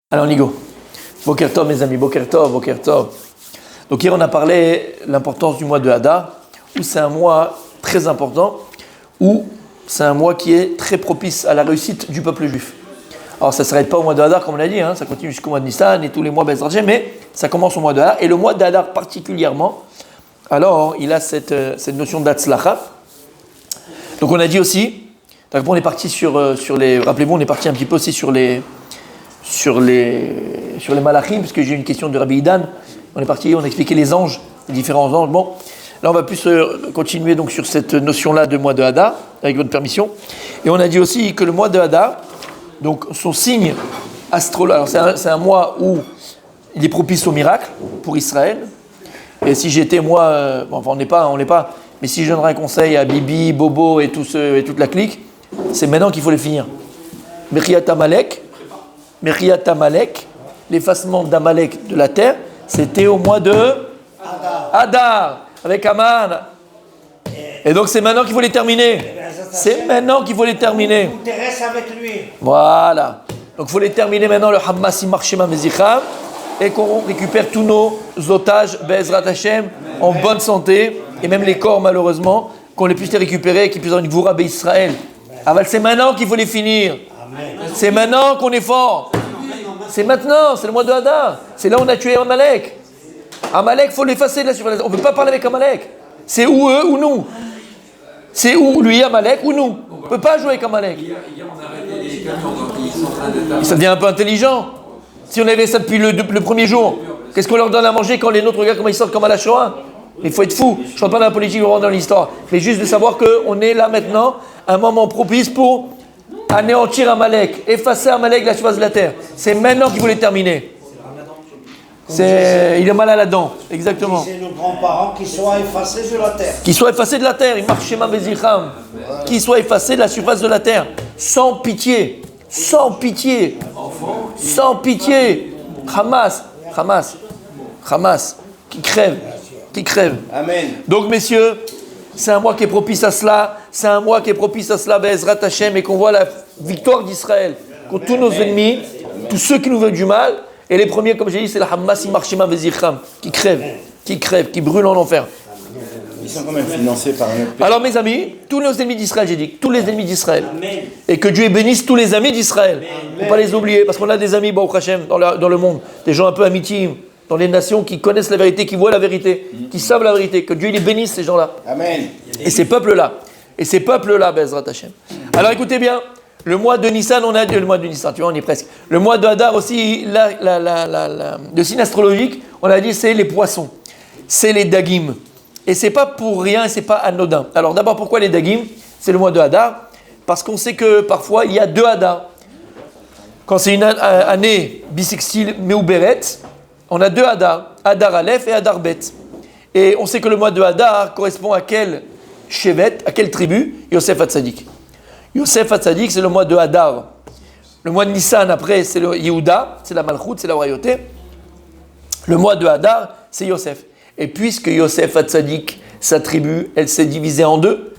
Alors Nigo, Boker Tov mes amis, Boker Tov, Boker Tov. Donc hier on a parlé de l'importance du mois de Hadar, où c'est un mois très important, où c'est un mois qui est très propice à la réussite du peuple juif. Alors ça ne s'arrête pas au mois de Hadar comme on l'a dit, ça continue jusqu'au mois de Nissan et tous les mois Be'ezrat Hashem, mais ça commence au mois de Hadar, et le mois de Hadar particulièrement, alors il a cette notion d'Hatzlacha. Donc on a dit aussi, on est parti sur les, rappelez-vous on est parti un petit peu aussi sur les malachim, parce que j'ai une question de Rabbi Idan. On a expliqué les anges, les différents anges. Bon, là on va plus continuer donc sur cette notion-là de mois de Hadar, avec votre permission. Et on a dit aussi que le mois de Hadar, donc son signe astrologique, alors c'est un mois où il est propice au miracle pour Israël. Et si j'étais moi, on n'est pas, mais si je donnerais un conseil à Bibi, Bobo et toute la clique, c'est maintenant qu'il faut les finir. Mechiyat Amalek, l'effacement d'Amalek de la terre, c'était au mois de Hadar, avec Aman. Et donc c'est maintenant qu'il faut les terminer. C'est maintenant qu'il faut les terminer. Voilà. Donc il faut les terminer maintenant, le Hamas Yimar Shema Mezicham, et qu'on récupère tous nos otages, Be'ezrat Hashem, en bonne santé, et même les corps malheureusement, qu'on les puisse les récupérer et qu'ils puissent avoir une Gvoura Israël. Aval, c'est maintenant qu'il faut les finir. C'est maintenant qu'on est fort. C'est maintenant, c'est le mois de Hadar. C'est là où on a tué Amalek. Amalek, il faut l'effacer de la surface. On ne peut pas parler avec Amalek. C'est ou eux ou nous. C'est ou lui, Amalek, ou nous. On ne peut pas jouer avec Amalek. Ça devient un peu intelligent. Si on avait ça depuis le premier jour, qu'est-ce qu'on leur donne à manger quand les nôtres regardent comment ils sortent comme à la Shoah? Il faut être fou. Je ne parle pas de la politique, je rentre dans l'histoire. Mais juste de savoir qu'on est là maintenant, un moment propice pour anéantir Amalek, effacer Amalek de la surface de la terre. C'est maintenant qu'il faut les terminer. Il est mal à la dent, exactement. C'est nos grands-parents qui soient effacés de la terre. Qui soient effacés de la terre, qui soient effacés de la surface de la terre, sans pitié, sans pitié, sans pitié. Hamas, qui crève. Amen. Donc messieurs, c'est un mois qui est propice à cela, Be'ezrat Hashem, et qu'on voit la victoire d'Israël contre tous nos ennemis, tous ceux qui nous veulent du mal, et les premiers, comme j'ai dit, c'est la Hamas Yimar Shema Mezicham, qui crèvent, qui brûlent en enfer. Ils sont quand même financés par un autre pays. Alors mes amis, tous nos ennemis d'Israël, j'ai dit, tous les ennemis d'Israël, et que Dieu bénisse tous les amis d'Israël, il ne faut pas les oublier, parce qu'on a des amis, Baruch Hashem, dans le monde, des gens un peu amitiés, dans les nations qui connaissent la vérité, qui voient la vérité, qui savent la vérité, que Dieu les bénisse ces gens-là. Amen. Et ces peuples-là, Be'ezrat Hashem. Alors écoutez bien, le mois de Nissan, le mois de Nissan, tu vois, on y est presque. Le mois de Hadar aussi, le signe astrologique, on a dit c'est les poissons, c'est les dagim. Et c'est pas pour rien, c'est pas anodin. Alors d'abord, pourquoi les dagim? C'est le mois de Hadar, parce qu'on sait que parfois il y a deux Hadar. Quand c'est une année bissextile Méouberet, on a deux Hadar, Hadar Aleph et Hadar Bet. Et on sait que le mois de Hadar correspond à quel Shevet, à quelle tribu? Yosef Hatzadik. Yosef Hatzadik, c'est le mois de Hadar. Le mois de Nissan, après, c'est le Yehuda, c'est la Malchut, c'est la royauté. Le mois de Hadar, c'est Yosef. Et puisque Yosef Hatzadik, sa tribu, elle s'est divisée en deux,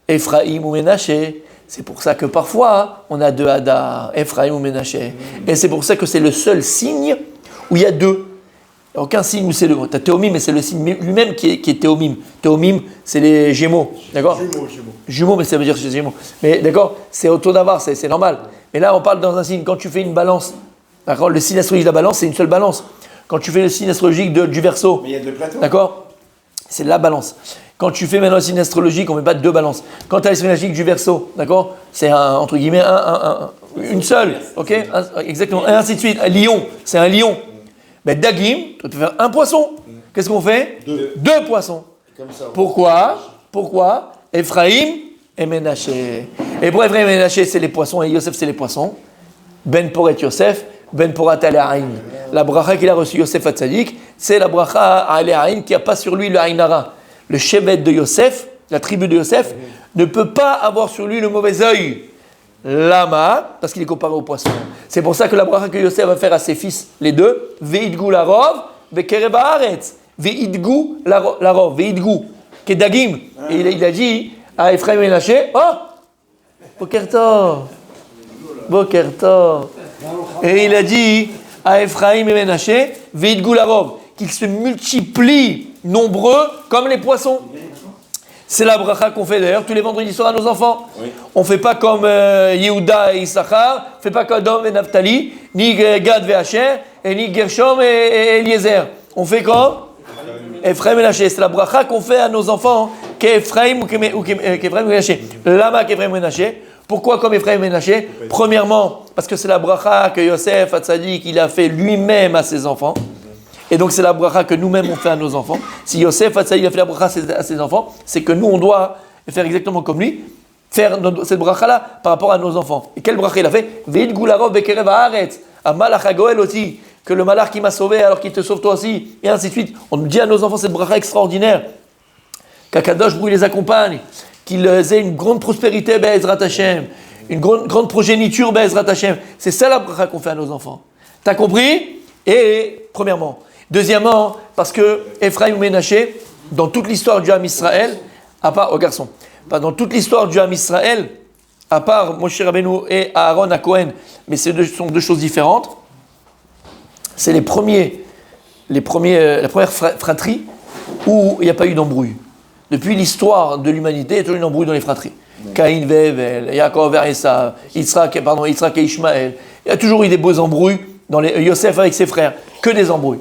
Ephraïm ou Ménaché, c'est pour ça que parfois, on a deux Hadar, Ephraïm ou Ménaché. Et c'est pour ça que c'est le seul signe où il y a deux. Il n'y a aucun signe où c'est le... Tu as Théomim, mais c'est le signe lui-même qui est Théomim. Théomim, c'est les Gémeaux, d'accord? Jumeaux, mais ça veut dire que c'est Gémeaux. Mais d'accord, c'est autour d'avoir, c'est normal. Mais là, on parle dans un signe, quand tu fais une balance, d'accord, le signe astrologique de la balance, c'est une seule balance. Quand tu fais le signe astrologique du Verseau, Mais il y a deux plateaux. d'accord, c'est la balance. Quand tu fais maintenant le signe astrologique, on ne met pas deux balances. Quand tu as le signe astrologique du Verseau, d'accord, c'est entre guillemets une seule, ok, exactement, et ainsi de suite. Un lion, c'est un lion. Mais Dagim, tu peux faire un poisson. Qu'est-ce qu'on fait? Deux poissons. Comme ça. Pourquoi Ephraïm et Ménaché. Et pour Ephraïm et Ménaché, c'est les poissons, et Yosef, c'est les poissons. Ben Poret Yosef, Ben Porat Ale'aïn. La bracha qu'il a reçue Yosef Hatzadik, c'est la bracha Ale'aïn qui n'a pas sur lui le Aïnara. Le Shevet de Yosef, la tribu de Yosef, ne peut pas avoir sur lui le mauvais œil. Lama, parce qu'il est comparé au poisson. C'est pour ça que la bracha que Yosef va faire à ses fils, les deux, Ve'idgu larov, Ve'kereb haaretz. Ve'idgu larov, Ve'idgu, Kedagim. Et il a dit à Ephraim et Ménaché, oh, Boker Tov. Et il a dit à Ephraim et Ménaché, Veidgou Larov, qu'ils se multiplient nombreux comme les poissons. C'est la bracha qu'on fait d'ailleurs tous les vendredis soirs à nos enfants. Oui. On ne fait pas comme Yehuda et Issachar, on ne fait pas comme Dom et Naphtali, ni Gad et Asher, et ni Gershom et Eliezer. On fait comme Ephraim et Ménaché. C'est la bracha qu'on fait à nos enfants, qu'Ephraim ou qu'Ephraim et Ménaché. Lama qu'Ephraim et Ménaché. Pourquoi comme Ephraim et Ménaché? Premièrement, parce que c'est la bracha que Yosef Hatzadik il a fait lui-même à ses enfants. Et donc c'est la bracha que nous-mêmes on fait à nos enfants. Si Yosef Hatzadik a fait la bracha à ses enfants, c'est que nous on doit faire exactement comme lui, faire cette bracha-là par rapport à nos enfants. Et quelle bracha il a fait? Veid gularov bekerev haaretz, à malach hagoel aussi, que le malach qui m'a sauvé alors qu'il te sauve toi aussi, et ainsi de suite. On dit à nos enfants cette bracha extraordinaire, qu'Akadosh Brou les accompagne, qu'ils aient une grande prospérité be'ezrat Hashem, une grande progéniture be'ezrat Hashem. C'est ça la bracha qu'on fait à nos enfants. T'as compris? Et premièrement. Deuxièmement, parce que Ephraim ou Ménaché, dans toute l'histoire du Ham Israël, à part, dans toute l'histoire du Ham Israël, à part Moshe Rabbeinu et Aaron à Cohen, mais ce sont deux choses différentes, c'est la première fratrie où il n'y a pas eu d'embrouille. Depuis l'histoire de l'humanité, il y a toujours eu une embrouille dans les fratries. Caïn, Ve'evel, Yaakov et Esav, Yitzhak et Ishmaël. Il y a toujours eu des beaux embrouilles dans Yosef avec ses frères, que des embrouilles.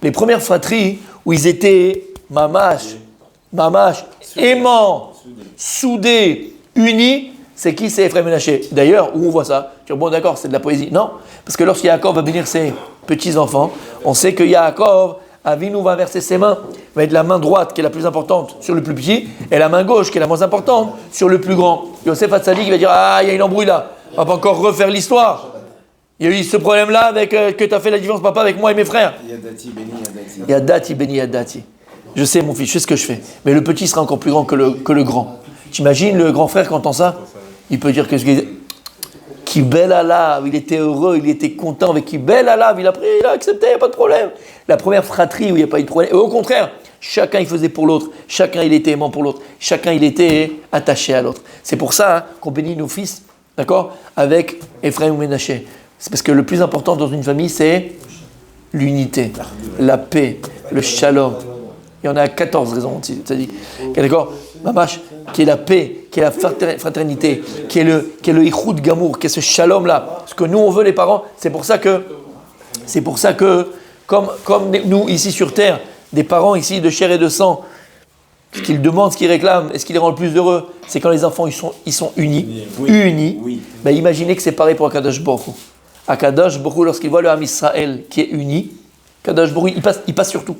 Les premières fratries où ils étaient mamash, aimants, soudés, unis, c'est qui? C'est Ephraim et Ménaché. D'ailleurs, où on voit ça? Tu dis, bon d'accord, c'est de la poésie. Non, parce que lorsque Yaakov va bénir ses petits-enfants, on sait que Yaakov, Avinu va verser ses mains, va être la main droite qui est la plus importante sur le plus petit, et la main gauche qui est la moins importante sur le plus grand. Yosef Hatzadik va dire, ah, il y a une embrouille là, on va pas encore refaire l'histoire. Il y a eu ce problème-là avec que tu as fait la différence, papa, avec moi et mes frères. Yadati, béni, Yadati. Je sais, mon fils, je sais ce que je fais. Mais le petit sera encore plus grand que le grand. T'imagines le grand frère qui entend ça? Il peut dire que qui bel alav, il était heureux, il était content avec qui bel alav, il a accepté, il n'y a pas de problème. La première fratrie où il n'y a pas eu de problème. Et au contraire, chacun il faisait pour l'autre, chacun il était aimant pour l'autre, chacun il était attaché à l'autre. C'est pour ça qu'on bénit nos fils, d'accord, avec Ephraim ou Ménaché. C'est parce que le plus important dans une famille, c'est l'unité, la paix, le shalom. Il y en a 14 raisons, c'est-à-dire, d'accord, mamash, qui est la paix, qui est la fraternité, qui est le ichud gamour, qui est ce shalom-là. Ce que nous, on veut, les parents, c'est pour ça que comme nous, ici sur Terre, des parents ici de chair et de sang, ce qu'ils demandent, ce qu'ils réclament, et ce qui les rend le plus heureux, c'est quand les enfants ils sont unis, unis. Ben, imaginez que c'est pareil pour Akadosh Baruch Hu. Akadosh Baruch Hu, lorsqu'il voit le Ham Israël qui est uni, Akadosh Baruch Hu, il passe sur tout.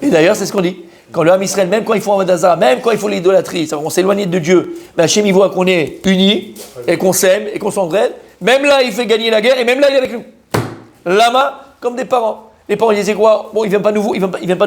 Et d'ailleurs, c'est ce qu'on dit. Quand le Ham Israël, même quand ils font Avodazara, même quand ils font l'idolâtrie, on s'éloigne de Dieu, mais Hachem il voit qu'on est unis, et qu'on s'aime, et qu'on s'entraide, même là il fait gagner la guerre, et même là il est avec nous. Lama, comme des parents. Les parents ils disaient quoi? Bon, ils viennent pas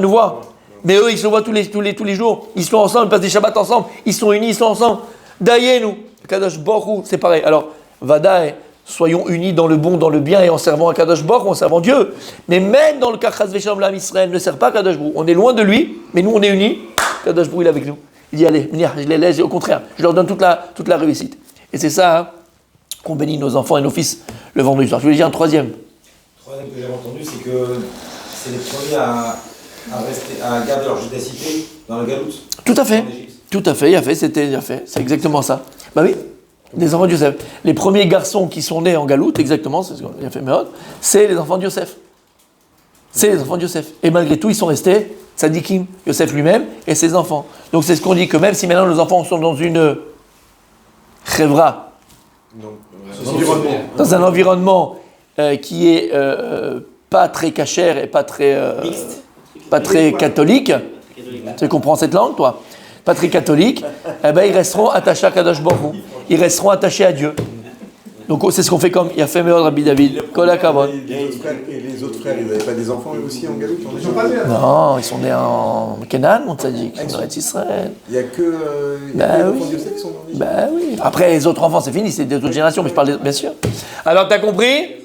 nous voir. Mais eux, ils se voient tous les jours. Ils sont ensemble, ils passent des Shabbats ensemble. Ils sont unis, ils sont ensemble. Daïe-nous. Kadosh Baruch Hu, c'est pareil. Alors, Vadaï, soyons unis dans le bon, dans le bien et en servant à Kadosh Baruch Hu, en servant Dieu. Mais même dans le cas Chas Veshalom l'Am Israël ne sert pas Kadosh Baruch Hu. On est loin de lui, mais nous, on est unis. Kadosh Baruch Hu, il est avec nous. Il dit, allez, je les laisse, au contraire, je leur donne toute la réussite. Et c'est ça qu'on bénit nos enfants et nos fils le vendredi soir. Je voulais dire un troisième. Le troisième que j'ai entendu, c'est que c'est les premiers à garder leur judicité dans la galoute. Tout à fait, il a fait, c'est exactement ça. Bah oui, les enfants de Yosef. Les premiers garçons qui sont nés en galoute, exactement, c'est ce qu'on a fait Méhod, c'est les enfants de Yosef. Et malgré tout, ils sont restés tzadikim, Yosef lui-même et ses enfants. Donc c'est ce qu'on dit, que même si maintenant nos enfants sont dans une chevra, dans un environnement qui est pas très cachère et pas très catholique. Tu comprends cette langue, toi? Pas très catholique. Eh ben, ils resteront attachés à Kadosh Baruch Hu. Ils resteront attachés à Dieu. Donc, c'est ce qu'on fait comme il a fait Meod Rabbi David. Kol HaKavod. Et les autres frères, ils n'avaient pas des enfants eux aussi en galoute? Non, ils sont nés en Canaan, mon tzaddik, ils sont nés d'Israël. Il n'y a que les enfants de Yosef qui sont dans les... Ben oui. Après, les autres enfants, c'est fini, c'est des autres générations, mais je parle bien sûr. Alors, tu as compris?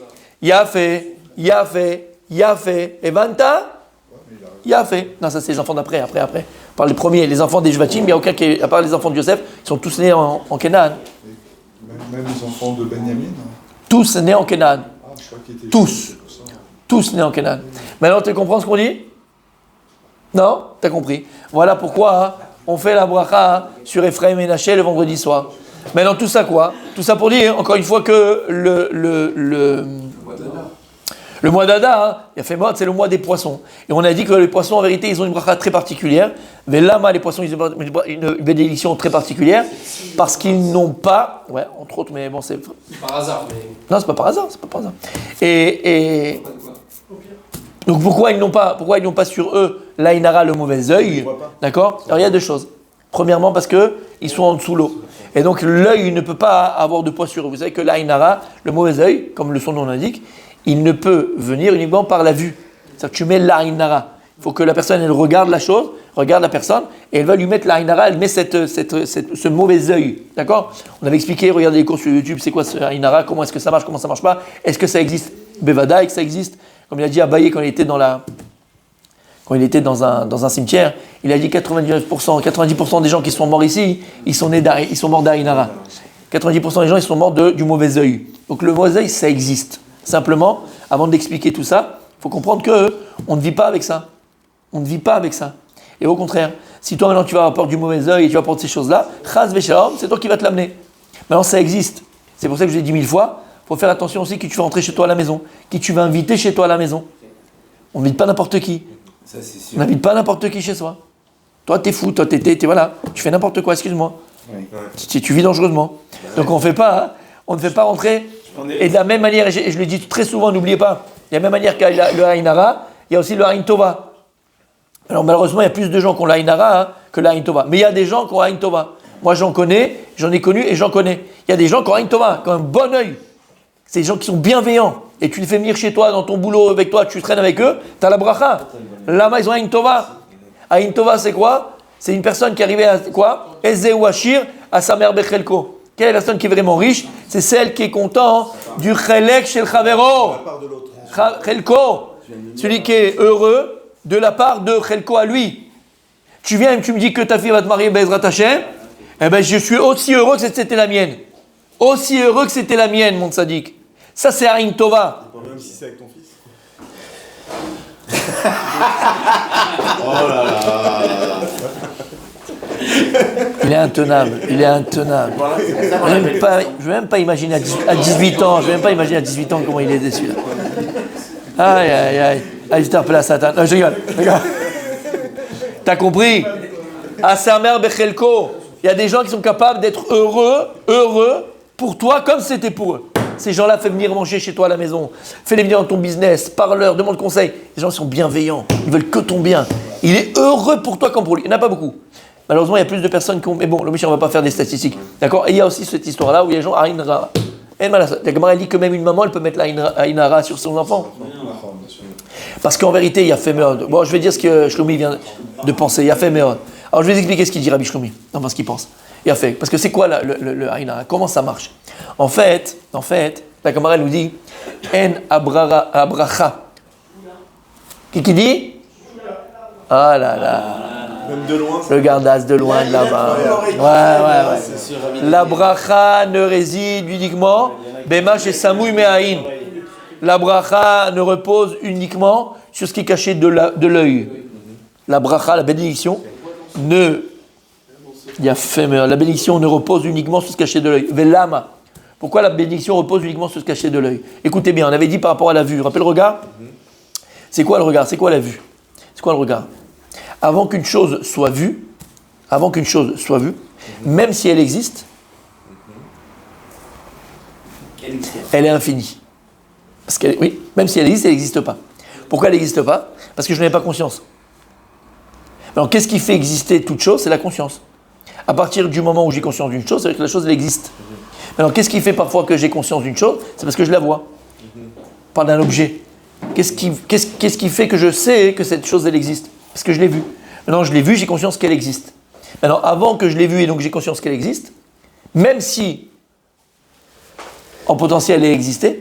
Yafé. Et Vanta? Yafé. Non, ça, c'est les enfants d'après, après. On parle des premiers, les enfants des Jvatim, il n'y a aucun qui, à part les enfants de Yosef, ils sont tous nés en Canaan. Même les enfants de Benjamin? Tous nés en Canaan. Tous. Tous nés en Canaan. Maintenant, tu comprends ce qu'on dit? Non? Tu as compris. Voilà pourquoi on fait la bracha sur Ephraim et Ménaché le vendredi soir. Maintenant, tout ça quoi? Tout ça pour dire, encore une fois, que le mois d'Adar, il a fait mode, c'est le mois des poissons. Et on a dit que les poissons, en vérité, ils ont une bracha très particulière. Mais là, les poissons, ils ont une bénédiction très particulière parce qu'ils n'ont pas, ouais, entre autres, mais bon, c'est par hasard. Mais... Non, c'est pas par hasard, Et donc pourquoi ils n'ont pas sur eux l'Aïnara, le mauvais œil, d'accord? Alors il y a deux choses. Premièrement, parce que ils sont en dessous de l'eau. Et donc l'œil ne peut pas avoir de poids sur eux. Vous savez que l'Aïnara, le mauvais œil, comme son nom l'indique, il ne peut venir uniquement par la vue. C'est-à-dire que tu mets l'Aïnara. Il faut que la personne, elle regarde la chose, regarde la personne, et elle va lui mettre l'Aïnara, elle met ce mauvais œil. D'accord? On avait expliqué, regardez les cours sur YouTube, c'est quoi ce Aïnara, comment est-ce que ça marche, comment ça marche pas, est-ce que ça existe? Bevada, que ça existe. Comme il a dit Abaye quand il était dans un cimetière, il a dit 90% des gens qui sont morts ici, ils sont morts d'Aïnara. 90% des gens, ils sont morts du mauvais œil. Donc le mauvais œil, ça existe. Simplement, avant d'expliquer tout ça, il faut comprendre qu'on ne vit pas avec ça. On ne vit pas avec ça. Et au contraire, si toi maintenant tu vas apporter du mauvais œil et tu vas apporter ces choses-là, chas v'shalom, c'est toi qui vas te l'amener. Maintenant ça existe. C'est pour ça que je l'ai dit 1000 fois, il faut faire attention aussi qui tu vas rentrer chez toi à la maison, qui tu vas inviter chez toi à la maison. On n'invite pas n'importe qui. Ça, c'est sûr. On n'invite pas n'importe qui chez soi. Toi t'es fou, toi t'es voilà, tu fais n'importe quoi, excuse-moi. Oui. Tu vis dangereusement. Donc on ne fait pas rentrer. Et de la même manière, et je le dis très souvent, n'oubliez pas, de la même manière qu'il y a le Aïnara, il y a aussi le Aïn Tova. Alors malheureusement, il y a plus de gens qui ont le Aïnara que le Aïn Tova. Mais il y a des gens qui ont Aïn Tova. Moi j'en ai connu et j'en connais. Il y a des gens qui ont Aïn Tova, qui ont un bon œil. C'est des gens qui sont bienveillants. Et tu les fais venir chez toi, dans ton boulot, avec toi, tu traînes avec eux, tu as la bracha. Là-bas, ils ont Aïn Tova. Aïn Tova, c'est quoi? C'est une personne qui arrivait à quoi? Eze ou Ashir, à sa mère Bechelko. Quelle est la personne qui est vraiment riche? C'est celle qui est content du Chelek chez le Chavero. Chelko. Celui qui est heureux de la part de Chelko à lui. Tu viens et tu me dis que ta fille va te marier Bezrat Hashem. Eh bien, je suis aussi heureux que c'était la mienne. Aussi heureux que c'était la mienne, mon tzaddik. Ça, c'est Aïn Tova. Même si c'est avec ton fils. Oh là là. Il est intenable. Je ne veux même pas imaginer à 18 ans. Je veux même pas imaginer à 18 ans comment il est déçu là. Aïe, aïe, aïe. Allez, je te rappelle à Satan. Non, je rigole. T'as compris? À sa mère Bechelko. Il y a des gens qui sont capables d'être heureux pour toi comme c'était pour eux. Ces gens-là, fais venir manger chez toi à la maison. Fais-les venir dans ton business. Parle-leur, demande conseil. Les gens sont bienveillants. Ils veulent que ton bien. Il est heureux pour toi comme pour lui. Il n'y en a pas beaucoup. Malheureusement, il y a plus de personnes qui ont... Mais bon, le Michel, on ne va pas faire des statistiques. D'accord? Et il y a aussi cette histoire-là où il y a des gens Aïn Ra. La Gemara dit que même une maman, elle peut mettre l'Aïn Ra sur son enfant. Parce qu'en vérité, il y a fait meurtre. Bon, je vais dire ce que Shlomi vient de penser. Il y a fait meurtre. Alors, je vais vous expliquer ce qu'il dit Rabbi Shlomi. Enfin, ce qu'il pense. Il a fait. Parce que c'est quoi le Aïn Ra? Comment ça marche? En fait, la Gemara nous dit En abracha. Qui dit? Ah là là. Même de loin. Le gardas de loin, de là-bas. Ouais. La bracha ne réside uniquement Bema chez Samouy Me'aïn. La bracha ne repose uniquement sur ce qui est caché de l'œil. La bracha, la bénédiction, la bénédiction ne repose uniquement sur ce qui est caché de l'œil. Velama. Pourquoi la bénédiction repose uniquement sur ce qui est caché de l'œil? Écoutez bien, on avait dit par rapport à la vue. Rappelez le regard? C'est quoi le regard? C'est quoi la vue? C'est quoi le regard? Avant qu'une chose soit vue, même si elle existe, elle est infinie. Parce que, oui, même si elle existe, elle n'existe pas. Pourquoi elle n'existe pas? Parce que je n'en ai pas conscience. Alors, qu'est-ce qui fait exister toute chose? C'est la conscience. À partir du moment où j'ai conscience d'une chose, c'est-à-dire que la chose, elle existe. Alors, qu'est-ce qui fait parfois que j'ai conscience d'une chose? C'est parce que je la vois. Par d'un objet. Qu'est-ce qui fait que je sais que cette chose, elle existe? Parce que je l'ai vue. Maintenant, je l'ai vue, j'ai conscience qu'elle existe. Maintenant, avant que je l'ai vue et donc j'ai conscience qu'elle existe, même si en potentiel elle existait,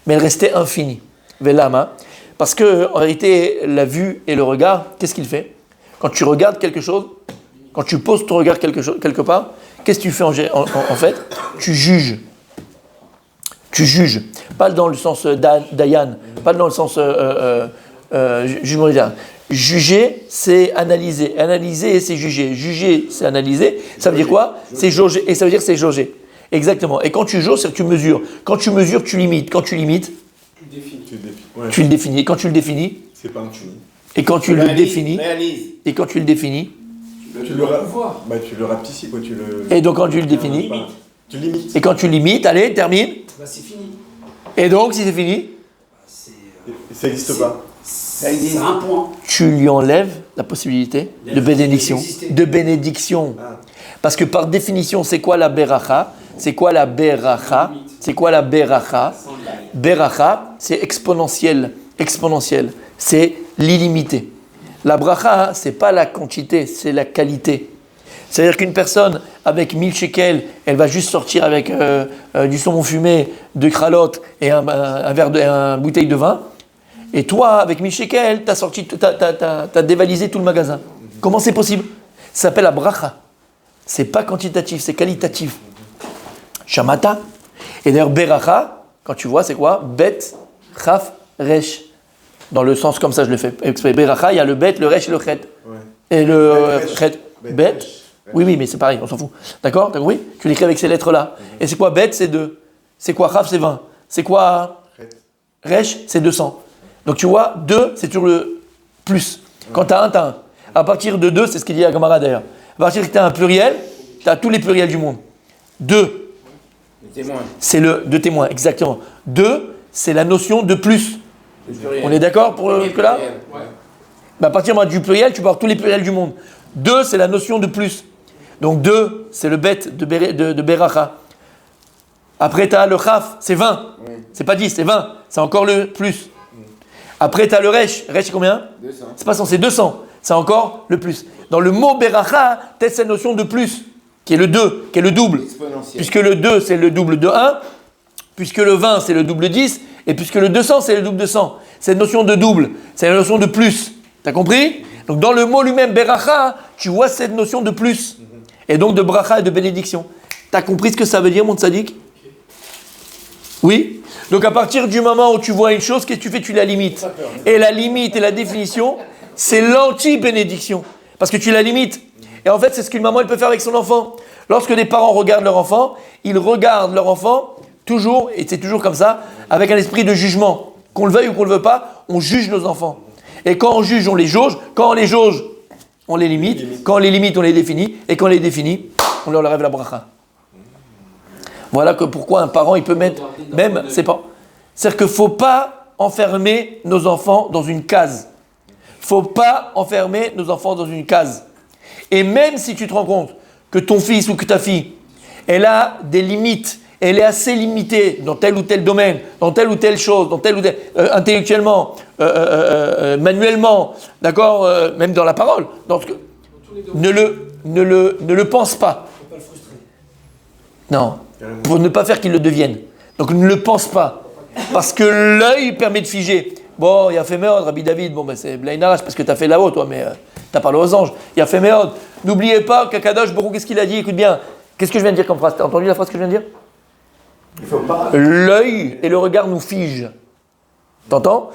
mais elle restait infinie. Velama. Parce que, en réalité, la vue et le regard, qu'est-ce qu'il fait? Quand tu regardes quelque chose, quand tu poses ton regard quelque part, qu'est-ce que tu fais en fait? Tu juges. Tu juges. Pas dans le sens Dayan, pas dans le sens jugement divin. Juger, c'est analyser. Analyser, c'est juger. Juger, c'est analyser. Ça veut dire quoi? C'est jauger. Et ça veut dire c'est jauger. Exactement. Et quand tu jauges, c'est que tu mesures. Quand tu mesures, tu limites. Quand tu limites, tu le définis. Et quand tu le définis, c'est pas un tuning. et quand tu le définis, Réalise. et quand tu le définis, Tu le rapetissis, quoi. Tu le. et donc quand tu le définis, Tu limites. et quand tu limites, allez, termine. Bah, c'est fini. Et donc, si c'est fini, Ça n'existe pas. Ça existe. C'est un point. tu lui enlèves la possibilité de bénédiction. De bénédiction. Parce que par définition, c'est quoi la beracha? C'est quoi la beracha? C'est quoi la beracha? Beracha, c'est exponentiel. Exponentiel. C'est l'illimité. La bracha, c'est pas la quantité, c'est la qualité. C'est-à-dire qu'une personne avec 1000 shekels, elle va juste sortir avec du saumon fumé, deux cralottes et un bouteille de vin. Et toi, avec 1000 shekels, t'as dévalisé tout le magasin. Comment c'est possible? Ça s'appelle la bracha. C'est pas quantitatif, c'est qualitatif. Shamata. Et d'ailleurs, beracha, quand tu vois, c'est quoi? Bet, chaf, resh. Dans le sens comme ça, je le fais exprès. Beracha, il y a le bet, le resh et le chet. Ouais. Et le Resh. chet, bet. Oui, mais c'est pareil, on s'en fout. D'accord? T'as compris? Tu l'écris avec ces lettres-là. Et c'est quoi bet? C'est 2. C'est quoi chaf? C'est 20. C'est quoi resh? C'est 200. Donc tu vois, 2, c'est toujours le plus. Quand tu as 1, tu as 1. À partir de 2, c'est ce qu'il dit à Gamara d'ailleurs. À partir que tu as un pluriel, tu as tous les pluriels du monde. 2, Témoin. c'est le de témoin, exactement. 2, c'est la notion de plus. On est d'accord pour que là? À partir du pluriel, tu peux avoir tous les pluriels du monde. 2, c'est la notion de plus. Donc 2, c'est le bet de Beracha. Après, tu as le chaf, c'est 20. C'est pas 10, c'est 20. C'est encore le plus. Après, tu as le resh. Resh, c'est combien? 200. C'est pas 100, c'est 200. C'est encore le plus. Dans le mot Beracha, tu as cette notion de plus, qui est le 2, qui est le double. Exponentiel. Puisque le 2, c'est le double de 1. Puisque le 20, c'est le double de 10. Et puisque le 200, c'est le double de 100. Cette notion de double, c'est la notion de plus. T'as compris? Donc dans le mot lui-même, Beracha, tu vois cette notion de plus. Et donc de bracha et de bénédiction. T'as compris ce que ça veut dire, mon tzaddik? Oui? Donc à partir du moment où tu vois une chose, qu'est-ce que tu fais? Tu la limites. Et la limite et la définition, c'est l'anti-bénédiction. Parce que tu la limites. Et en fait, c'est ce qu'une maman elle peut faire avec son enfant. Lorsque des parents regardent leur enfant, ils regardent leur enfant toujours, et c'est toujours comme ça, avec un esprit de jugement. Qu'on le veuille ou qu'on ne le veut pas, on juge nos enfants. Et quand on juge, on les jauge. Quand on les jauge, on les limite. Quand on les limite, on les définit. Et quand on les définit, on leur enlève la bracha. Voilà que pourquoi un parent, il peut mettre, même, c'est-à-dire qu'il ne faut pas enfermer nos enfants dans une case. Il ne faut pas enfermer nos enfants dans une case. Et même si tu te rends compte que ton fils ou que ta fille, elle a des limites, elle est assez limitée dans tel ou tel domaine, dans telle ou telle chose, dans tel ou tel, intellectuellement, manuellement, d'accord, même dans la parole, ne le pense pas. Non, pour ne pas faire qu'il le devienne. Donc ne le pense pas. Parce que l'œil permet de figer. Bon, il a fait méode, Rabbi David, bon ben c'est Blainarash parce que tu as fait là-haut toi, mais tu as parlé aux anges. Il a fait méode. N'oubliez pas qu'Akadosh Baruch, qu'est-ce qu'il a dit? Écoute bien, qu'est-ce que je viens de dire comme phrase? Tu as entendu la phrase que je viens de dire? Il faut pas. L'œil et le regard nous figent. T'entends?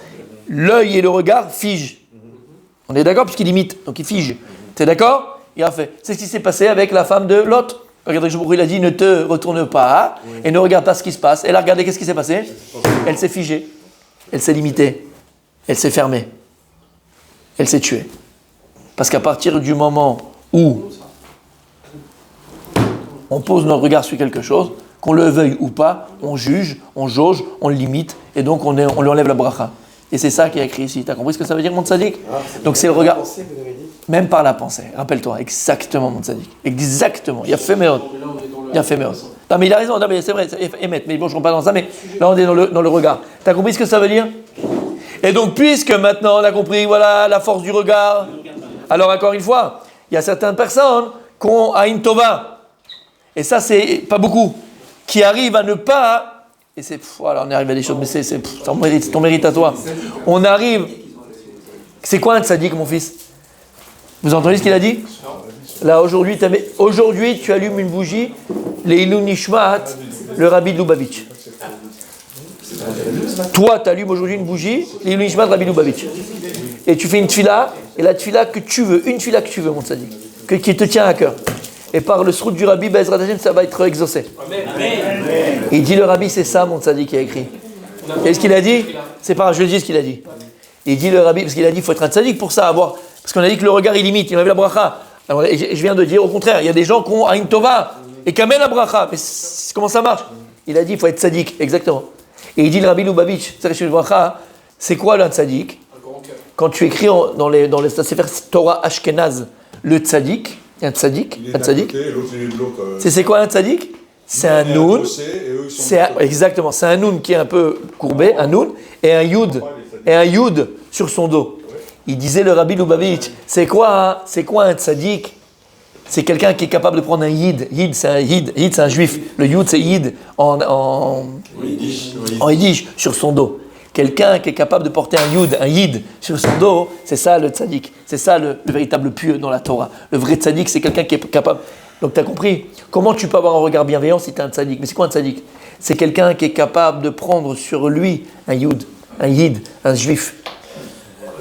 L'œil et le regard figent. On est d'accord puisqu'il imite, donc il fige. T'es d'accord? Il a fait. C'est ce qui s'est passé avec la femme de Lot. Regardez, il a dit ne te retourne pas et ne regarde pas ce qui se passe. Elle a regardé, qu'est-ce qui s'est passé? Elle s'est figée. Elle s'est limitée. Elle s'est fermée. Elle s'est tuée. Parce qu'à partir du moment où on pose notre regard sur quelque chose, qu'on le veuille ou pas, on juge, on jauge, on le limite, et donc on lui enlève la bracha. Et c'est ça qui est écrit ici. Tu as compris ce que ça veut dire, mon tzaddik? Donc c'est le regard. Même par la pensée. Rappelle-toi, exactement, mon tzaddik. Exactement. Il a fait méod. Il a fait méod. Non, mais il a raison. Non, mais c'est vrai, c'est émettre. Mais bon, je ne rentre pas dans ça, mais là, on est dans le regard. Tu as compris ce que ça veut dire? Et donc, puisque maintenant on a compris, voilà, la force du regard, alors encore une fois, il y a certaines personnes qui ont Aïn Tova. Et ça, c'est pas beaucoup. Qui arrivent à ne pas. Et c'est. Voilà, on arrive à des choses, mais c'est ton mérite à toi. On arrive. C'est quoi un tzaddik, mon fils? Vous entendez ce qu'il a dit? Là, aujourd'hui, tu allumes une bougie, les Ilou Nishmat, le rabbi de Lubavitch. Toi, tu allumes aujourd'hui une bougie, l'Ilou Nishmat Rabbi Lubavitch. Et tu fais une tfila, et la tfila que tu veux, une tfila que tu veux, mon tzaddik, qui te tient à cœur. Et par le srout du Rabbi, Bezrat Hashem, ça va être exaucé. Et il dit le Rabbi, c'est ça, mon tzaddik, qui a écrit. Et ce qu'il a dit, c'est pas, je le dis ce qu'il a dit. Il dit le Rabbi, parce qu'il a dit, il faut être un tzaddik pour ça, avoir. Parce qu'on a dit que le regard, il limite, il enlève la bracha. Alors, et je viens de dire, au contraire, il y a des gens qui ont Aïn Tova et qui amènent la bracha. Mais comment ça marche? Il a dit, il faut être tzaddik, exactement. Et il dit le Rabbi Lubavitch, c'est quoi le tzaddik? Quand tu écris dans les Sefer Torah Ashkenaz, le tzaddik, un tzaddik, c'est quoi un tzaddik? C'est un noun, exactement, c'est un noun qui est un peu courbé, un noun, et un yud sur son dos. Il disait le Rabbi Lubavitch, c'est quoi un tzaddik? C'est quelqu'un qui est capable de prendre un yid. Yid, c'est un juif. Le yud, c'est yid en yiddish, sur son dos. Quelqu'un qui est capable de porter un yid sur son dos, c'est ça le tzaddik. C'est ça le véritable pieux dans la Torah. Le vrai tzaddik, c'est quelqu'un qui est capable. Donc tu as compris, comment tu peux avoir un regard bienveillant si tu es un tzaddik? Mais c'est quoi un tzaddik? C'est quelqu'un qui est capable de prendre sur lui un yid, un juif.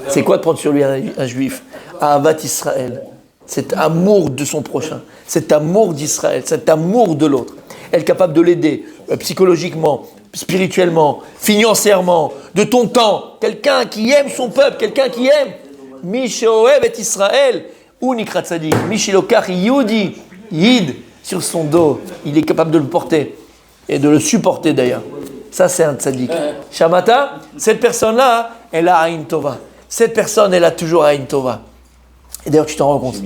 C'est quoi de prendre sur lui un juif? Ahavat Israël. Cet amour de son prochain, cet amour d'Israël, cet amour de l'autre. Elle est capable de l'aider psychologiquement, spirituellement, financièrement, de ton temps. Quelqu'un qui aime son peuple, quelqu'un qui aime. Mishéoev et Israël, ou Nikrat Tzadik, Mishélokach Yudi, Yid, sur son dos. Il est capable de le porter et de le supporter d'ailleurs. Ça, c'est un tzaddik. Shamata, cette personne-là, elle a Aïn Tova. Cette personne, elle a toujours Aïn Tova. Et d'ailleurs, tu t'en rends compte.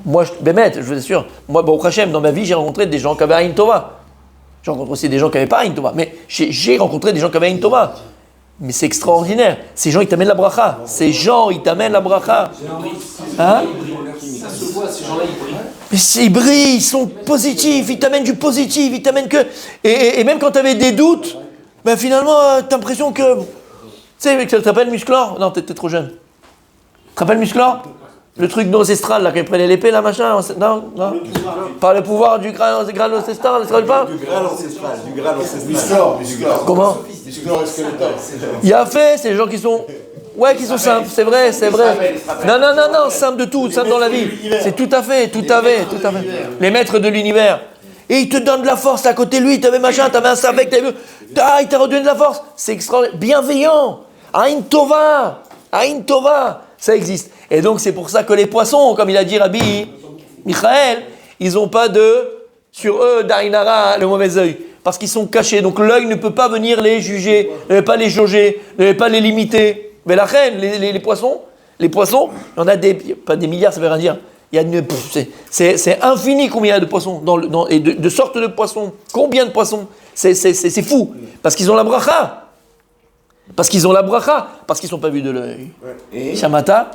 Moi, je vous assure, moi, Baruch Hashem, dans ma vie, j'ai rencontré des gens qui avaient Aïn Tova. J'ai rencontré aussi des gens qui n'avaient pas Aïn Tova. Mais j'ai rencontré des gens qui avaient Aïn Tova. Mais c'est extraordinaire. Ces gens, ils t'amènent la bracha. Ces gens, ils t'amènent la bracha. Hein? Ça se voit, ces gens-là, ils brillent. Mais ils brillent, ils sont positifs, ils t'amènent du positif, ils t'amènent que... Et même quand tu avais des doutes, ben finalement, tu as l'impression que... Tu sais, tu te rappelles Musclor? Non, t'es trop jeune. Tu te rappelles Musclor? Le truc ancestral, là, quand ils prenaient l'épée, là, machin, non? Par le pouvoir du Graal ancestral, ça ne pas? Du Graal ancestral. Musclor. Comment? Musclor et Skeletor. Il y a fait, c'est les gens qui sont... Ouais, qui sont simples, c'est vrai. Non, simples de tout, simples dans la vie. C'est tout à fait. Les maîtres de l'univers. Et ils te donnent de la force à côté de lui, t'avais machin, t'avais un savec, il t'a redonné de la force. C'est extraordinaire. Bienveillant. Aïn Tova, ça existe. Et donc c'est pour ça que les poissons, comme il a dit Rabbi Michael, ils n'ont pas sur eux d'Aïnara, le mauvais œil. Parce qu'ils sont cachés. Donc l'œil ne peut pas venir les juger, ne peut pas les jauger, ne peut pas les limiter. Mais la reine, les poissons, il y en a pas des milliards, ça veut rien dire. Il y a c'est infini combien il y a de poissons, et de sortes de poissons. Combien de poissons? C'est fou. Parce qu'ils ont la bracha. Parce qu'ils ne sont pas vus de l'œil. Et Shamata.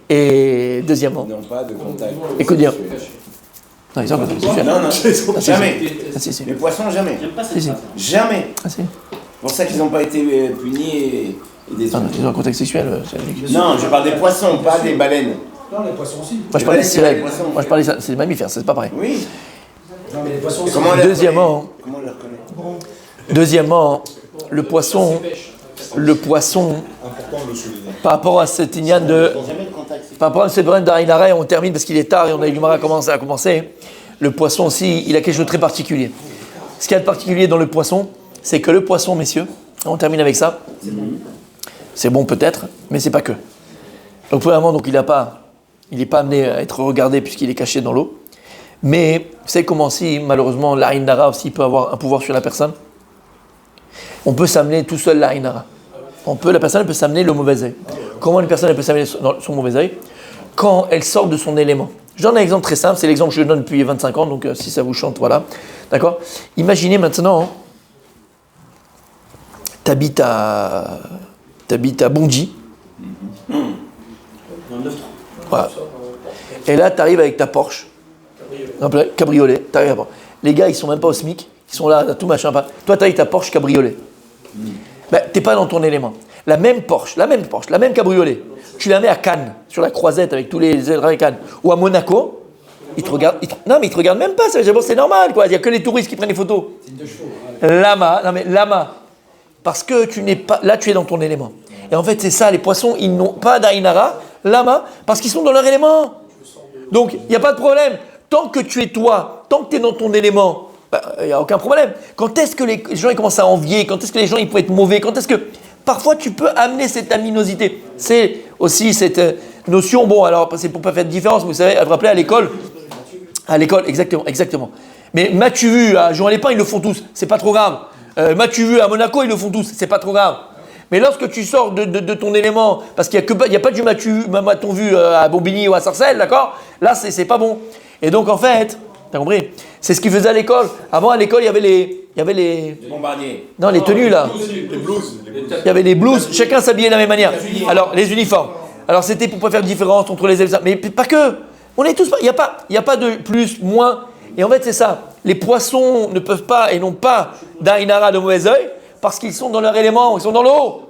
Et deuxièmement. Ils n'ont pas de contact. Écoute bien. Non, ils ont pas de contact. Non, jamais. Si. Les poissons, jamais. Si. Jamais. Si. C'est pour ça qu'ils n'ont pas été punis et des Non, ils ont un contact sexuel. Non, je parle des poissons, pas des baleines. Non, les poissons aussi. Moi, je parlais des sirènes. Les poissons. Moi, je parlais c'est des mammifères, c'est pas pareil. Oui. Non, mais les poissons aussi. Comment on les Deuxièmement, reconnaît? Comment on les reconnaît? Deuxièmement, le poisson, Important de le souligner. par rapport à cette ignane de... Jamais de contact. Par rapport à cette braine d'Aïnara, et on termine parce qu'il est tard et on a eu du mal à commencer. Le poisson aussi, il a quelque chose de très particulier. Ce qu'il y a de particulier dans le poisson, c'est que le poisson, messieurs, on termine avec ça. C'est bon peut-être, mais c'est pas que. Donc premièrement, il n'est pas amené à être regardé puisqu'il est caché dans l'eau. Mais vous savez comment si, malheureusement, l'Aïnara aussi peut avoir un pouvoir sur la personne? On peut s'amener tout seul l'Aïnara. La personne peut s'amener le mauvais œil. Comment une personne peut s'amener son mauvais œil? Quand elle sort de son élément. Je donne un exemple très simple, c'est l'exemple que je donne depuis 25 ans, donc si ça vous chante, voilà. D'accord? Imaginez maintenant, t'habites à Bondy. Voilà. Et là, t'arrives avec ta Porsche. Cabriolet. T'arrives à Porsche. Les gars, ils sont même pas au SMIC. Ils sont là, tout machin. Toi, t'as avec ta Porsche cabriolet. T'es pas dans ton élément. La même Porsche, la même cabriolet, tu la mets à Cannes, sur la croisette avec tous les ailerons à Cannes, ou à Monaco, ils te regardent. Non, mais ils te regardent même pas. C'est normal, quoi. Il y a que les touristes qui prennent les photos. Lama, parce que tu n'es pas, là tu es dans ton élément. Et en fait c'est ça, les poissons ils n'ont pas d'Aïnara, lama, parce qu'ils sont dans leur élément. Donc il n'y a pas de problème. Tant que tu es toi, tant que tu es dans ton élément, il n'y a aucun problème. Quand est-ce que les gens ils commencent à envier, quand est-ce que les gens ils peuvent être mauvais, quand est-ce que... Parfois tu peux amener cette aminosité. C'est aussi cette notion, bon alors c'est pour pas faire de différence, vous savez, vous vous rappelez à l'école, exactement. Mais m'as-tu vu à Jean-Lépin, ils le font tous, c'est pas trop grave. M'as-tu vu à Monaco, ils le font tous, c'est pas trop grave. Mais lorsque tu sors de ton élément, parce qu'il n'y a pas du m'a-t-on vu à Bobigny ou à Sarcelles, d'accord? Là, c'est pas bon. Et donc, en fait, t'as compris? C'est ce qu'ils faisaient à l'école. Avant, à l'école, il y avait les bombardiers. Non, les tenues, là. Les blouses. Il y avait les blouses. Chacun s'habillait de la même manière. Alors, les uniformes. Alors, c'était pour pas faire de différence entre les élèves. Mais pas que. On est tous... Il n'y a pas de plus, moins. Et en fait, c'est ça. Les poissons ne peuvent pas et n'ont pas d'Aïnara de mauvais œil parce qu'ils sont dans leur élément, ils sont dans l'eau.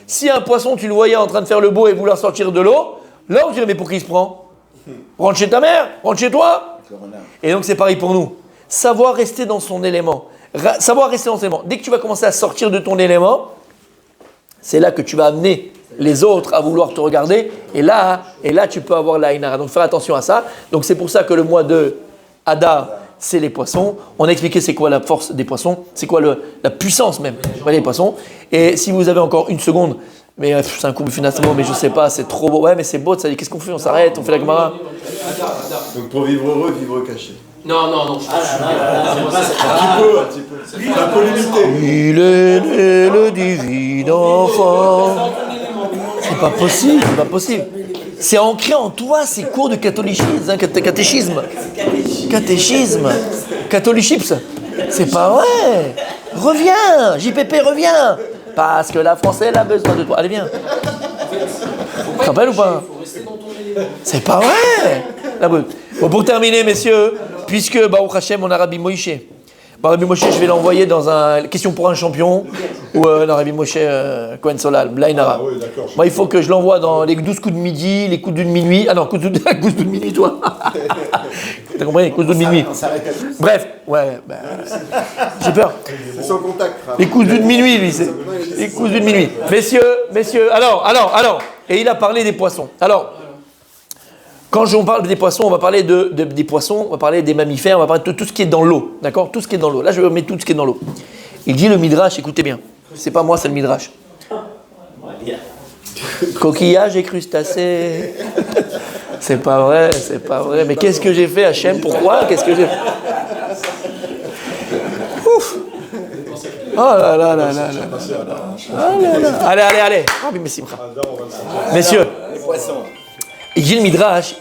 Si un poisson, tu le voyais en train de faire le beau et vouloir sortir de l'eau, là, on dirait, mais pour qui il se prend? Rentre chez ta mère, rentre chez toi. Et donc, c'est pareil pour nous. Savoir rester dans son élément. Savoir rester dans son élément. Dès que tu vas commencer à sortir de ton élément, c'est là que tu vas amener les autres à vouloir te regarder. Et là tu peux avoir la Ainara. Donc, faire attention à ça. Donc, c'est pour ça que le mois de Hadar, c'est les poissons. On a expliqué c'est quoi la force des poissons, c'est quoi la puissance même des poissons. Et si vous avez encore une seconde, mais c'est un cours finalement, mais je sais pas, c'est trop beau. Ouais, mais c'est beau, ça dit qu'est-ce qu'on fait? On s'arrête, on fait la Gemara. Donc pour vivre heureux, vivre caché. Non. Un petit peu. C'est un peu limité. Il est né le divin enfant. C'est pas possible. C'est ancré en toi, ces cours de catéchisme, catholicisme. C'est pas vrai. Reviens, JPP, reviens. Parce que la France, elle a besoin de toi. Allez, viens. Tu te rappelles ou pas? C'est pas vrai. Bon, pour terminer, messieurs, puisque Baruch Hashem, on a Rabbi Moïse. Rabbi Moshe, je vais l'envoyer dans un question pour un champion ou dans Rabbi Moshe Cohen Solal, Blainara. Moi, il faut que je l'envoie dans les 12 coups de midi, les coups de minuit. Ah non, coups de minuit, toi. T'as compris? Coups de minuit. Bref, ouais, j'ai peur. C'est sans contact. Les coups de minuit, lui, c'est. Les coups de minuit. Messieurs, alors. Et il a parlé des poissons. Alors. Quand on parle des poissons, on va parler des poissons, on va parler des mammifères, on va parler de tout ce qui est dans l'eau. D'accord? Tout ce qui est dans l'eau. Là, je vais mettre tout ce qui est dans l'eau. Il dit le Midrash, écoutez bien. C'est pas moi, c'est le Midrash. Coquillage et crustacés. C'est pas vrai. Mais qu'est-ce que j'ai fait, Hachem? Pourquoi? Qu'est-ce que j'ai fait? Ouf! Oh là là. Allez. Messieurs. Il dit le Midrash,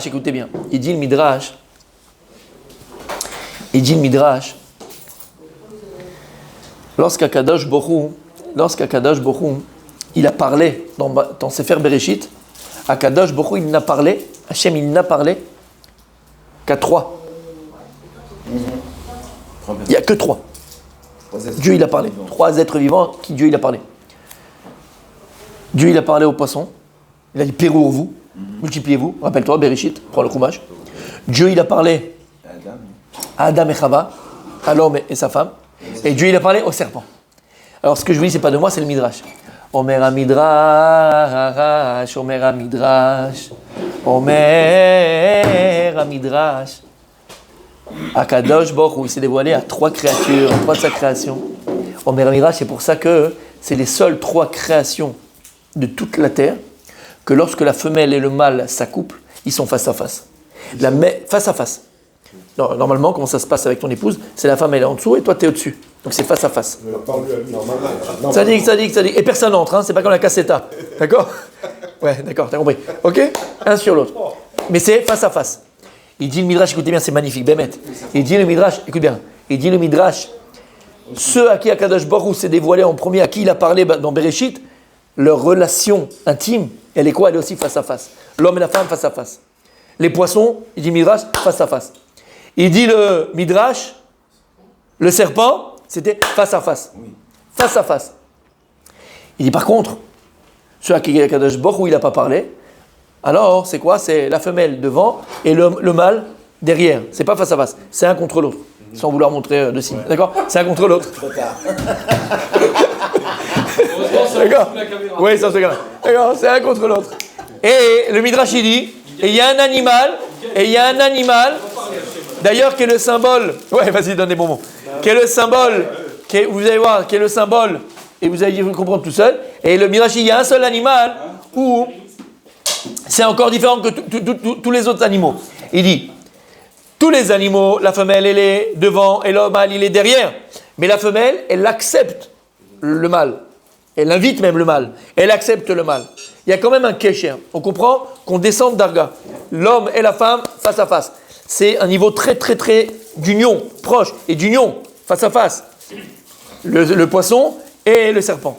écoutez bien. Il dit le Midrash, lorsqu'Akadosh Borou, il a parlé dans Sefer Bereshit, Akadosh Borou, Hachem, il n'a parlé qu'à 3. Il n'y a que 3. Dieu, il a parlé. 3 êtres vivants qui Dieu, il a parlé. Dieu, il a parlé aux poissons. Il a dit pérourez-vous, multipliez-vous. Rappelle-toi, Bereshit, prends le Chumash. Dieu, il a parlé à Adam et Chava, à l'homme et sa femme. Et Dieu, il a parlé au serpent. Alors, ce que je vous dis, c'est pas de moi, c'est le Midrash. Omer Midrash. Akadosh Baruch Hu, il s'est dévoilé à 3 créatures, 3 de sa création. Omer Midrash, c'est pour ça que c'est les seules 3 créations de toute la terre que lorsque la femelle et le mâle s'accouplent, ils sont face à face. Face à face. Non, normalement, comment ça se passe avec ton épouse? C'est la femme, elle est en dessous et toi, tu es au-dessus. Donc c'est face à face. Ça dit. Et personne n'entre, hein, c'est pas comme la cassetta. D'accord? Ouais, d'accord, t'as compris. Ok? Un sur l'autre. Mais c'est face à face. Il dit le Midrash, écoutez bien, c'est magnifique, Bémet. Il dit le Midrash, écoute bien. Il dit le Midrash, ceux à qui Akadosh Baruch Hu s'est dévoilé en premier, à qui il a parlé dans Bereshit, leur relation intime, elle est quoi? Elle est aussi face à face. L'homme et la femme face à face. Les poissons, il dit Midrash, face à face. Il dit le Midrash, le serpent, c'était face à face. Face à face. Il dit par contre, ceux à qui Akadosh Baruch Hu il n'a pas parlé, alors c'est quoi? C'est la femelle devant et le mâle derrière. C'est pas face à face, c'est un contre l'autre. sans vouloir montrer de signe. D'accord? C'est un contre l'autre. Trop tard. D'accord? Oui, ça se regarde. D'accord, c'est un contre l'autre. Et le Midrash il dit, et il y a un animal, d'ailleurs qui est le symbole, ouais vas-y donne des bonbons, qui est le symbole, vous allez voir, qui est le symbole, et vous allez comprendre tout seul, et le Midrash il y a un seul animal où c'est encore différent que tous les autres animaux. Il dit, tous les animaux, la femelle elle est devant et le mâle il est derrière, mais la femelle elle accepte le mâle. Elle invite même le mâle. Elle accepte le mâle. Il y a quand même un kécher. On comprend qu'on descend d'Arga. L'homme et la femme face à face. C'est un niveau très d'union, proche. Et d'union, face à face. Le poisson et le serpent.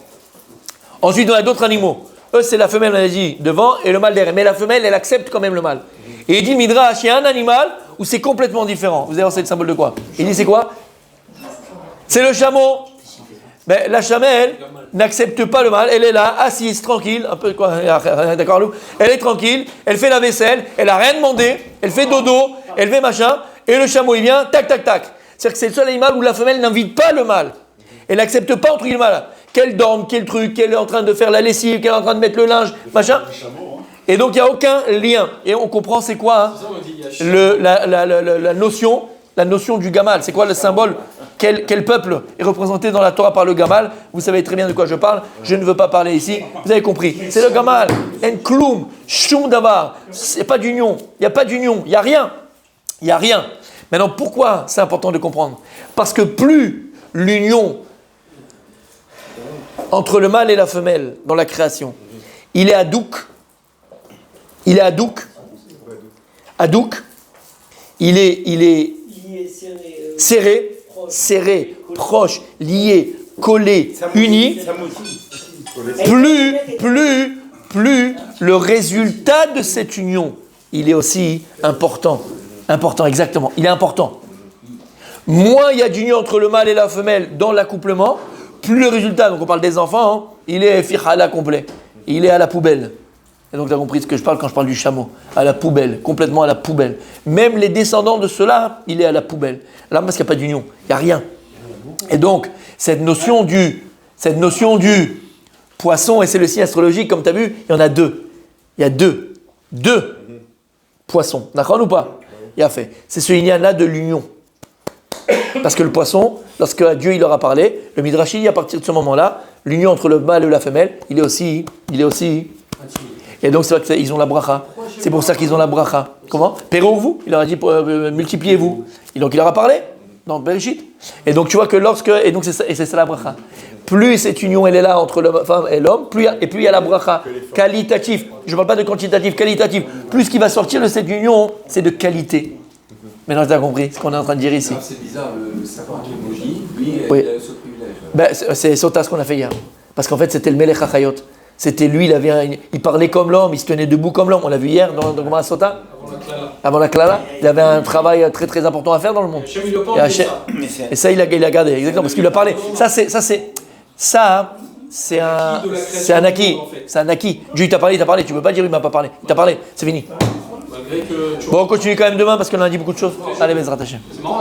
Ensuite, on a d'autres animaux. Eux, c'est la femelle, on a dit, devant et le mâle derrière. Mais la femelle, elle accepte quand même le mâle. Et il dit, Midrash, il y a un animal où c'est complètement différent. Vous allez voir, c'est le symbole de quoi? Il dit, c'est quoi? C'est le chameau. Mais la chamelle n'accepte pas le mal, elle est là, assise, tranquille, un peu quoi, d'accord Lou? Elle est tranquille, elle fait la vaisselle, elle a rien demandé, elle fait dodo, elle fait machin, et le chameau il vient, tac. C'est-à-dire que c'est le seul animal où la femelle n'invite pas le mâle. Elle n'accepte pas entre le mâle. Qu'elle dorme, qu'elle truc, qu'elle est en train de faire la lessive, qu'elle est en train de mettre le linge, machin. Et donc il n'y a aucun lien. Et on comprend c'est quoi hein, la notion du gamal. C'est quoi le symbole? Quel peuple est représenté dans la Torah par le gamal? Vous savez très bien de quoi je parle. Je ne veux pas parler ici. Vous avez compris. C'est le gamal. En kloum, shum davar. C'est pas d'union. Il n'y a pas d'union. Il n'y a rien. Il n'y a rien. Maintenant, pourquoi c'est important de comprendre? Parce que plus l'union entre le mâle et la femelle dans la création, il est hadouk. Il est hadouk. Hadouk. Il est serré, proche, lié, collé, uni, plus le résultat de cette union, il est aussi important. Important, exactement. Il est important. Moins il y a d'union entre le mâle et la femelle dans l'accouplement, plus le résultat, donc on parle des enfants, hein, il est fihala complet. Il est à la poubelle. Et donc tu as compris ce que je parle quand je parle du chameau. À la poubelle, complètement à la poubelle. Même les descendants de ceux-là, il est à la poubelle. Là, parce qu'il n'y a pas d'union, il n'y a rien. Et donc, cette notion du poisson, et c'est le signe astrologique, comme tu as vu, il y en a deux. Il y a deux poissons. D'accord ou pas? Il a fait. C'est ce lien-là de l'union. Parce que le poisson, lorsque Dieu il leur a parlé, le Midrash dit à partir de ce moment-là, l'union entre le mâle et la femelle, il est aussi. Et donc c'est vrai qu'ils ont la bracha. C'est pour ça qu'ils ont la bracha. Comment? Pérez-vous. Il leur a dit multipliez-vous. Et donc il leur a parlé dans Bereshit. Et donc tu vois que et donc c'est ça la bracha. Plus cette union elle est là entre la femme et l'homme, plus il y a la bracha qualitative. Je ne parle pas de quantitative, qualitative. Plus ce qui va sortir de cette union, c'est de qualité. Maintenant tu as compris ce qu'on est en train de dire ici. C'est bizarre, le sapin qui est maudit, lui, oui. il a ce privilège. C'est Sota ce qu'on a fait hier. Parce qu'en fait c'était le Melech HaChayot. C'était lui, il parlait comme l'homme, il se tenait debout comme l'homme. On l'a vu hier dans Gemara Sota. Avant la Klala. Il avait un travail très important à faire dans le monde. Et ça, il a gardé, exactement, parce qu'il a parlé. Ça, c'est un acquis. C'est un acquis. Dieu, il t'a parlé. Tu ne peux pas dire il ne m'a pas parlé. Il t'a parlé, c'est fini. Bon, on continue quand même demain parce qu'on a dit beaucoup de choses. Allez, Bezrat Hashem.